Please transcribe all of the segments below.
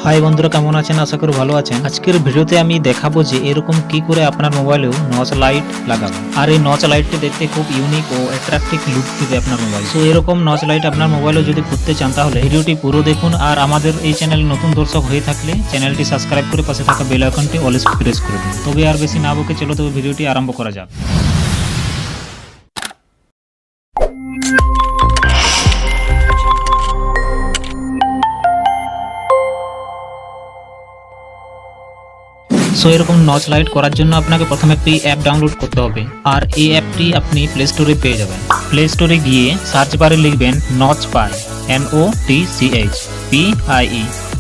High বন্ধুরা, কেমন আছেন? আশা করি ভালো আছেন। আজকের ভিডিওতে আমি দেখাবো যে এরকম কি করে আপনার মোবাইলেও নচ লাইট লাগাবো। আর এই নচ লাইটটি দেখতে খুব ইউনিক ও অ্যাট্রাকটিভ লুক দিবে আপনার মোবাইল। তো এরকম নচ লাইট আপনার মোবাইলে যদি করতে চান তাহলে ভিডিওটি পুরো দেখুন। আর আমাদের এই চ্যানেলে নতুন দর্শক হয়ে থাকলে চ্যানেলটি সাবস্ক্রাইব করে পাশে থাকা বেল আইকনটি অলওয়েজ প্রেস করে দিন। তবে আর বেশি না বকে চলো তবে ভিডিওটি আরম্ভ করা যাক। সো এরকম নচ লাইট করার জন্য আপনাকে প্রথমে একটি অ্যাপ ডাউনলোড করতে হবে। আর এই অ্যাপটি আপনি প্লে স্টোরে পেয়ে যাবেন। প্লে স্টোরে গিয়ে সার্চ বারে লিখবেন নচ পাই, NOTCHPIE,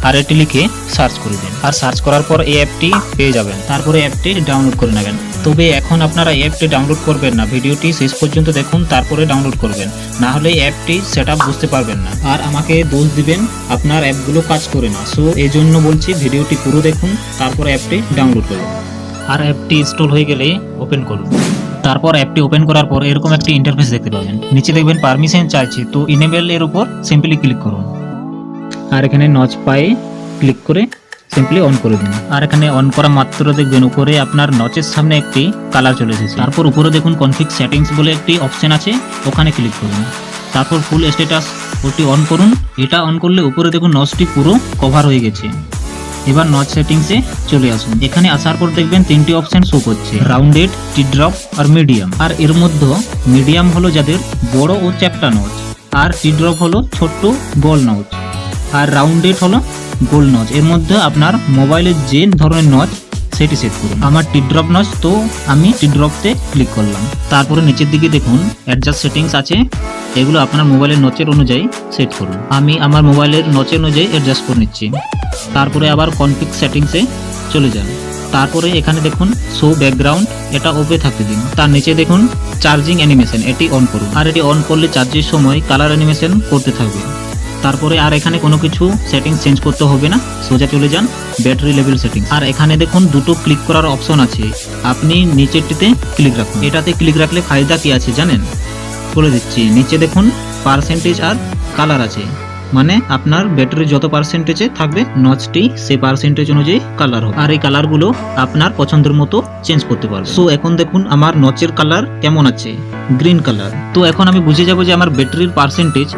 আর এটি লিখে সার্চ করে দিন। আর সার্চ করার পর এই অ্যাপটি পেয়ে যাবেন। তারপরে অ্যাপটি ডাউনলোড করে নেবেন। তবে এখন আপনারা অ্যাপটি ডাউনলোড করবেন না, ভিডিওটি শেষ পর্যন্ত দেখুন তারপরে ডাউনলোড করবেন, না হলে অ্যাপটি সেটআপ বুঝতে পারবেন না আর আমাকে দোষ দিবেন আপনার অ্যাপগুলো কাজ করে না। সো এই জন্য বলছি ভিডিওটি পুরো দেখুন, তারপর অ্যাপটি ডাউনলোড করুন। আর অ্যাপটি ইনস্টল হয়ে গেলে ওপেন করুন। তারপর অ্যাপটি ওপেন করার পর এরকম একটি ইন্টারফেস দেখতে পাবেন। নিচে দেখবেন পারমিশন চাইছে, তো ইনেবল এর উপর সিম্পলি ক্লিক করুন। আর এখানে নচ পাই ক্লিক করে সিম্পলি অন করে দিন। আর এখানে অন করা মাত্র দেখবেন উপরে আপনার নচের সামনে একটি কালার চলে এসেছে। তারপর উপরে দেখুন কনফিগ সেটিংস বলে একটি অপশন আছে, ওখানে ক্লিক করুন। তারপর ফুল স্ট্যাটাস ওটি অন করুন। এটা অন করলে উপরে দেখুন নচটি পুরো কভার হয়ে গেছে। এবার নচ সেটিংসে চলে আসুন। এখানে আসার পর দেখবেন তিনটি অপশন শো করছে, রাউন্ডেড, টি ড্রপ আর মিডিয়াম। আর এর মধ্যে মিডিয়াম হলো যাদের বড় ও চ্যাপ্টা নচ, আর টি ড্রপ হলো ছোট্ট গোল নচ, আর রাউন্ডেড হলো গোল নচ। এর মধ্যে আপনার মোবাইলের যে ধরনের নচ সেটি সেট করুন। আমার টি ড্রপ নচ, তো আমি টি ড্রপতে ক্লিক করলাম। তারপরে নিচের দিকে দেখুন অ্যাডজাস্ট সেটিংস আছে, এগুলো আপনার মোবাইলের নচের অনুযায়ী সেট করুন। আমি আমার মোবাইলের নচের অনুযায়ী অ্যাডজাস্ট করে নিচ্ছি। তারপরে আবার কনফিগ সেটিংসে চলে যান। তারপরে এখানে দেখুন শো ব্যাকগ্রাউন্ড, এটা ওপে থাকতে দিন। তার নিচে দেখুন চার্জিং অ্যানিমেশন, এটি অন করুন। আর এটি অন করলে চার্জের সময় কালার অ্যানিমেশন করতে থাকবে। তারপরে আর এখানে কোনো কিছু সেটিংস চেঞ্জ করতে হবে না, সোজা চলে যান ব্যাটারি লেভেল সেটিংস। আর এখানে দেখুন দুটো ক্লিক করার অপশন আছে, আপনি নিচেরটিতে ক্লিক রাখুন। এটাতে ক্লিক রাখলে ফায়দা কি আছে জানেন? বলে দিচ্ছি। নিচে দেখুন পার্সেন্টেজ আর কালার আছে, মানে আপনার ব্যাটারি যত পার্সেন্টেজে থাকবে নচটি সেই পার্সেন্টেজ অনুযায়ী কালার হবে। আর এই কালারগুলো আপনার পছন্দের মতো চেঞ্জ করতে পারবেন। সো এখন দেখুন আমার নচের কালার কেমন আছে, গ্রিন কালার। তো এখন আমি বুঝে যাব যে আমার ব্যাটারির পার্সেন্টেজ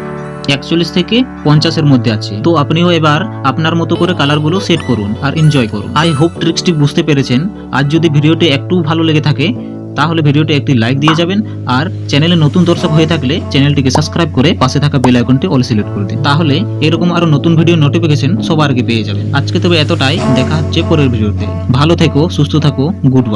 41 থেকে 50-এর মধ্যে আছে। তো আপনিও এবার আপনার মতো করে কালারগুলো সেট করুন আর এনজয় করুন। আই হোপ ট্রিক্সটি বুঝতে পেরেছেন। আর যদি ভিডিওটি একটু ভালো লেগে থাকে তাহলে ভিডিওটি একটি লাইক দিয়ে যাবেন। আর চ্যানেলে নতুন দর্শক হয়ে থাকলে চ্যানেলটিকে সাবস্ক্রাইব করে পাশে থাকা বেল আইকনটি অল সিলেক্ট করে দিন। তাহলে এরকম আরো নতুন ভিডিও নোটিফিকেশন সবার আগে পেয়ে যাবেন। আজকে তবে এতটাই, দেখা হচ্ছে পরের ভিডিওতে। ভালো থেকো, সুস্থ থাকো, গুড বাই।